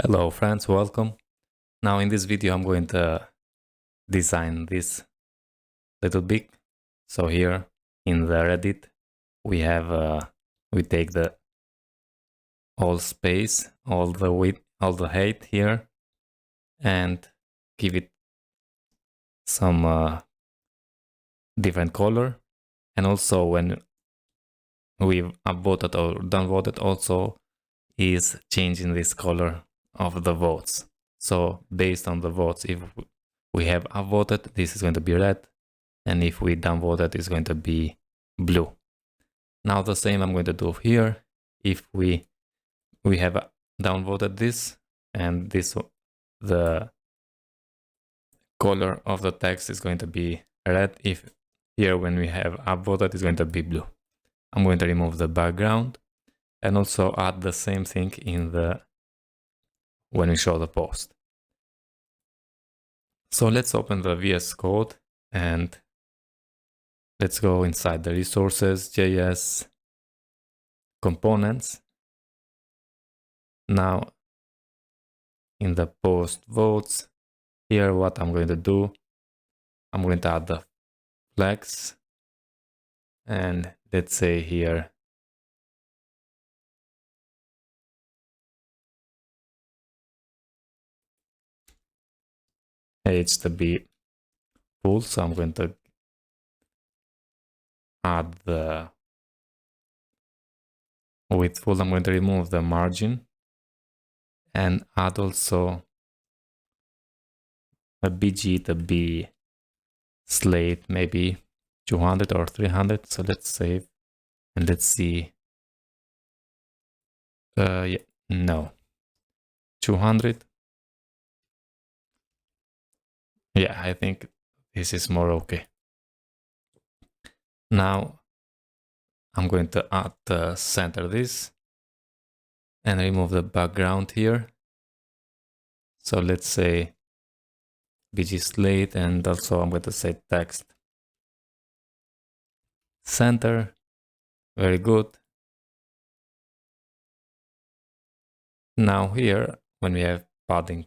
Hello friends, welcome. Now in this video I'm going to design this little bit. So here in the Reddit we have we take the all space, all the width, all the height here and give it some different color. And also when we've upvoted or downvoted also is changing this color of the votes. So based on the votes, if we have upvoted, this is going to be red, and if we downvoted, it's going to be blue. Now the same I'm going to do here. If we have downvoted this, and the color of the text is going to be red. If here when we have upvoted, it's going to be blue. I'm going to remove the background and also add the same thing in the when we show the post. So let's open the VS Code and let's go inside the resources, JS, components. Now in the post votes, here what I'm going to do, I'm going to add the flex, and let's say here age to be full, so I'm going to add the width full. I'm going to remove the margin and add also a BG to be slate, maybe 200 or 300. So let's save and let's see. Yeah, no, 200. Yeah, I think this is more okay. Now I'm going to add center this and remove the background here. So let's say BG slate, and also I'm going to say text center. Very good. Now here when we have padding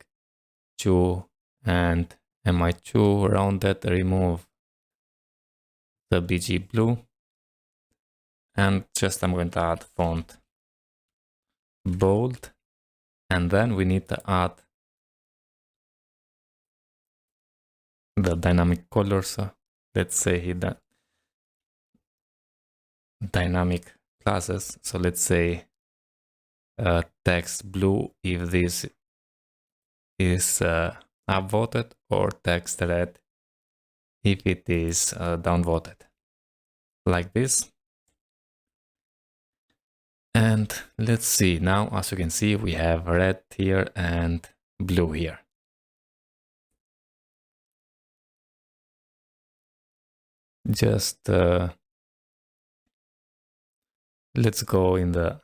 2 and mi2 rounded, remove the BG blue, and just I'm going to add font bold, and then we need to add the dynamic colors. Let's say that dynamic classes. So let's say text blue if this is upvoted, or text red if it is downvoted, like this. And let's see, now as you can see we have red here and blue here. Just let's go in the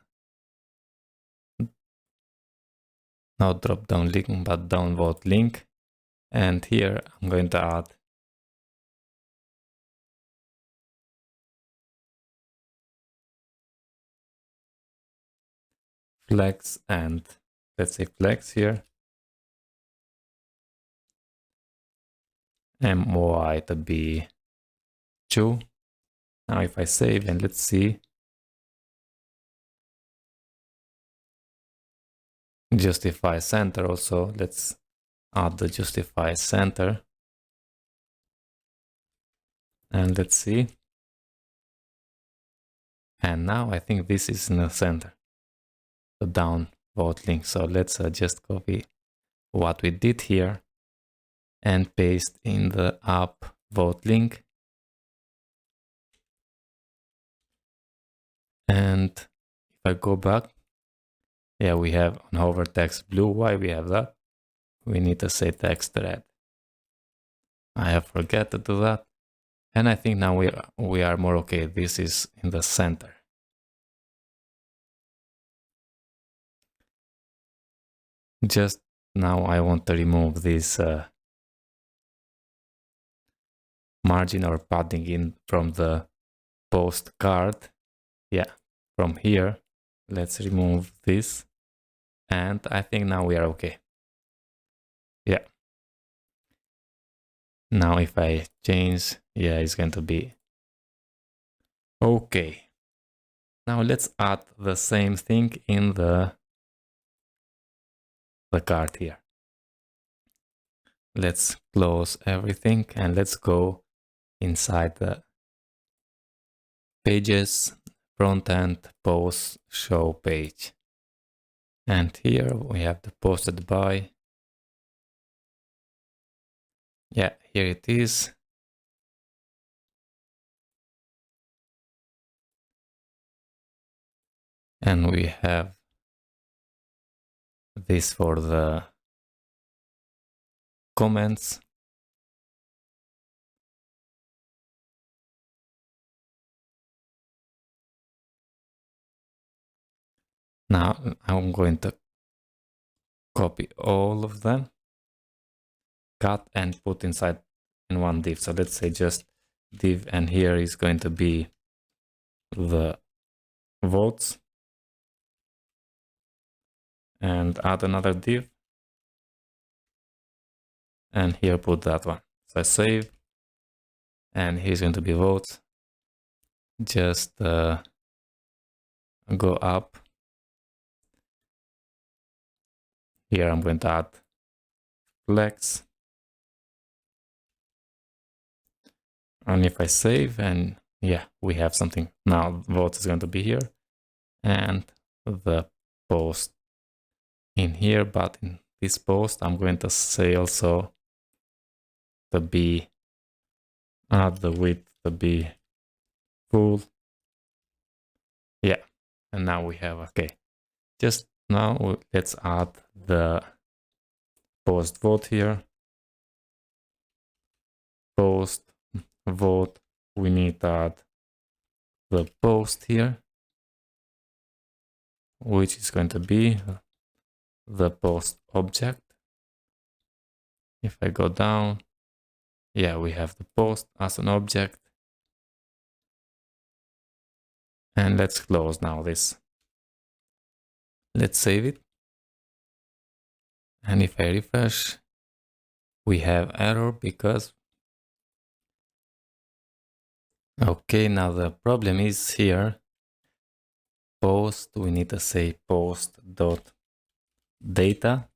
not drop down link but downvote link, and here I'm going to add flex, and let's say flex here, MOI to be 2. Now if I save and let's see, justify center also, let's add the justify center, and let's see. And now I think this is in the center, the downvote link. So let's just copy what we did here and paste in the upvote link. And if I go back, yeah, we have on hover text blue. Why we have that? We need to say text red. I have forgot to do that. And I think now we are more okay. This is in the center. Just now I want to remove this margin or padding in from the post card. Yeah, from here, let's remove this And I think now we are okay. Yeah. Now if I change, yeah, it's going to be okay. Now let's add the same thing in the card here. Let's close everything and let's go inside the pages, front end, post, show page. And here we have the posted by. Yeah, here it is. And we have this for the comments. Now I'm going to copy all of them, cut and put inside in one div. So let's say just div, and here is going to be the votes, and add another div, and here put that one. So I save, and here's going to be votes. Just go up. Here I'm going to add flex. And if I save, and yeah, we have something. Now votes is going to be here, and the post in here, but in this post I'm going to say also the b, add the width to be full. Yeah, and now we have okay. Just now let's add the post vote here. Post vote, we need to add the post here, which is going to be the post object. If I go down, yeah, we have the post as an object. And let's close now this. Let's save it. And if I refresh, we have error because okay, now the problem is here. Post, we need to say post dot data,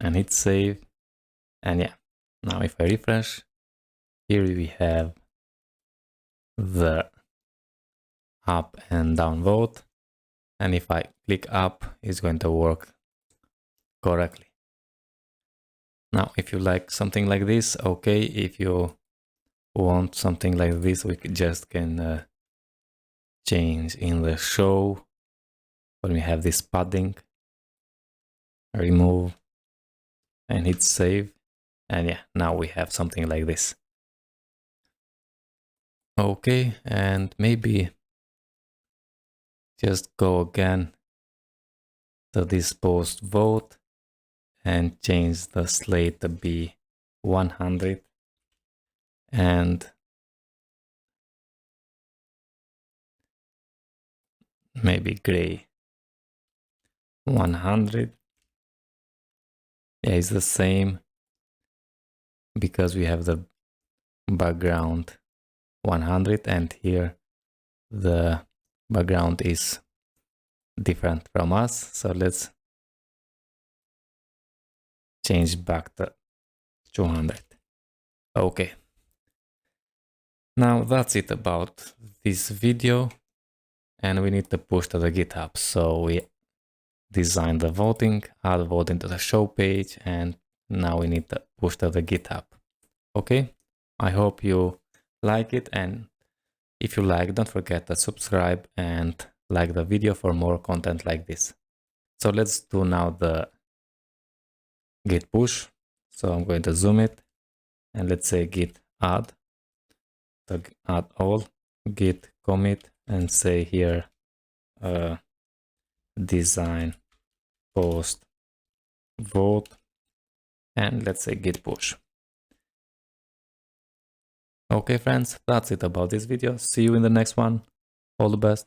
and hit save. And yeah, now if I refresh, here we have the up and down vote. And if I click up, it's going to work correctly. Now, if you like something like this, okay. If you want something like this, we just can change in the show when we have this padding, remove, and hit save. And yeah, now we have something like this. Okay, and maybe just go again to this post vote and change the slate to be 100 and maybe gray 100. Yeah, it's the same because we have the background 100 and here the background is different from us. So let's change back to 200. Okay. Now that's it about this video, and we need to push to the GitHub. So we design the voting, add voting to the show page, and now we need to push to the GitHub. Okay, I hope you like it, and if you like, don't forget to subscribe and like the video for more content like this. So let's do now the git push. So I'm going to zoom it, and let's say git add, so add all, git commit, and say here design post vote, and let's say git push. Okay friends, that's it about this video. See you in the next one. All the best.